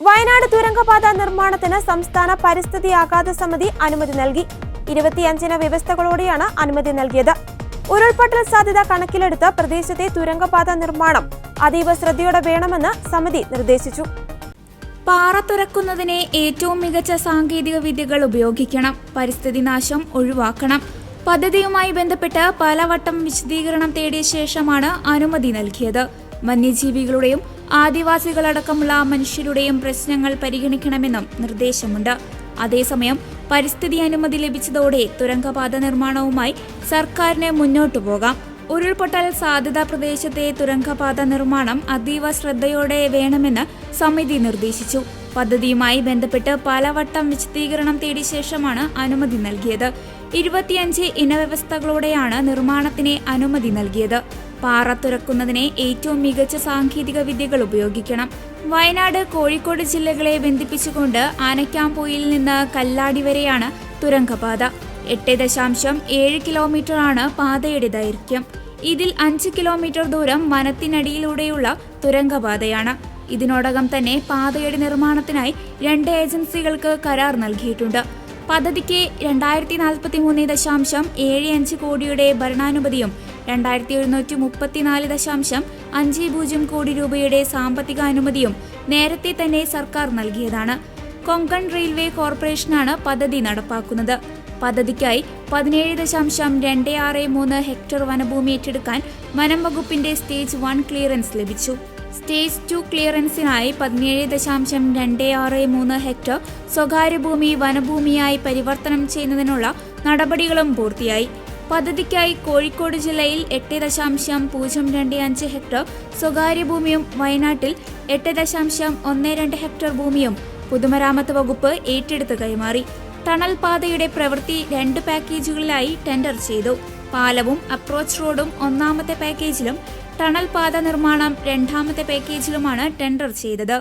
വയനാട് തുരങ്കപാത നിർമ്മാണത്തിന് സംസ്ഥാന പരിസ്ഥിതി ആഘാത സമിതി അനുമതി നൽകി. 25 വ്യവസ്ഥകളോടെയാണ് അനുമതി നൽകിയത്. ഉരുൾപൊട്ടൽ സാധ്യത കണക്കിലെടുത്ത് പ്രദേശത്തെ തുരങ്കപാത നിർമ്മാണം അതീവ ശ്രദ്ധയോടെ വേണമെന്ന് സമിതി നിർദ്ദേശിച്ചു. പാറ തുറക്കുന്നതിന് ഏറ്റവും മികച്ച സാങ്കേതിക വിദ്യകൾ ഉപയോഗിക്കണം. പരിസ്ഥിതി നാശം ഒഴിവാക്കണം. പദ്ധതിയുമായി ബന്ധപ്പെട്ട് പലവട്ടം വിശദീകരണം തേടിയ ശേഷമാണ് അനുമതി നൽകിയത്. വന്യജീവികളുടെയും ആദിവാസികളടക്കമുള്ള മനുഷ്യരുടെയും പ്രശ്നങ്ങൾ പരിഗണിക്കണമെന്നും നിർദ്ദേശമുണ്ട്. അതേസമയം പരിസ്ഥിതി അനുമതി ലഭിച്ചതോടെ തുരങ്കപാത നിർമ്മാണവുമായി സർക്കാരിന് മുന്നോട്ടു പോകാം. ഉരുൾപൊട്ടൽ സാധ്യതാ പ്രദേശത്തെ തുരങ്കപാത നിർമ്മാണം അതീവ ശ്രദ്ധയോടെ വേണമെന്ന് സമിതി നിർദ്ദേശിച്ചു. പദ്ധതിയുമായി ബന്ധപ്പെട്ട് പലവട്ടം വിശദീകരണം തേടിയ ശേഷമാണ് അനുമതി നൽകിയത്. 25 ഇനവ്യവസ്ഥകളോടെയാണ് നിർമ്മാണത്തിന് അനുമതി നൽകിയത്. പാറ തുറക്കുന്നതിന് ഏറ്റവും മികച്ച സാങ്കേതിക വിദ്യകൾ ഉപയോഗിക്കണം. വയനാട്, കോഴിക്കോട് ജില്ലകളെ ബന്ധിപ്പിച്ചുകൊണ്ട് ആനക്കാംപൊയിൽ നിന്ന് കല്ലാടി വരെയാണ് തുരങ്കപാത. 8.7 കിലോമീറ്ററാണ് പാതയുടെ ദൈർഘ്യം. ഇതിൽ 5 കിലോമീറ്റർ ദൂരം വനത്തിനടിയിലൂടെയുള്ള തുരങ്കപാതയാണ്. ഇതിനോടകം തന്നെ പാതയുടെ നിർമ്മാണത്തിനായി 2 ഏജൻസികൾക്ക് കരാർ നൽകിയിട്ടുണ്ട്. പദ്ധതിക്ക് 2043.75 കോടിയുടെ ഭരണാനുമതിയും 2734.50 കോടി രൂപയുടെ സാമ്പത്തിക അനുമതിയും നേരത്തെ തന്നെ സർക്കാർ നൽകിയതാണ്. കൊങ്കൺ റെയിൽവേ കോർപ്പറേഷനാണ് പദ്ധതി നടപ്പാക്കുന്നത്. പദ്ധതിക്കായി 17.263 ഹെക്ടർ വനഭൂമി ഏറ്റെടുക്കാൻ വനം വകുപ്പിന്റെ സ്റ്റേജ് 1 ക്ലിയറൻസ് ലഭിച്ചു. സ്റ്റേജ് 2 ക്ലിയറൻസിനായി 17.263 ഹെക്ടർ സ്വകാര്യ ഭൂമി വനഭൂമിയായി പരിവർത്തനം ചെയ്യുന്നതിനുള്ള നടപടികളും പൂർത്തിയായി. പദ്ധതിക്കായി കോഴിക്കോട് ജില്ലയിൽ 8.025 ഹെക്ടർ സ്വകാര്യ ഭൂമിയും വയനാട്ടിൽ 8.12 ഹെക്ടർ ഭൂമിയും പൊതുമരാമത്ത് വകുപ്പ് ഏറ്റെടുത്ത് കൈമാറി. ടണൽ പാതയുടെ പ്രവൃത്തി 2 പാക്കേജുകളിലായി ടെൻഡർ ചെയ്തു. പാലവും അപ്രോച്ച് റോഡും 1ാമത്തെ പാക്കേജിലും ടണൽ പാത നിർമ്മാണം 2ാമത്തെ പാക്കേജിലുമാണ് ടെൻഡർ ചെയ്തത്.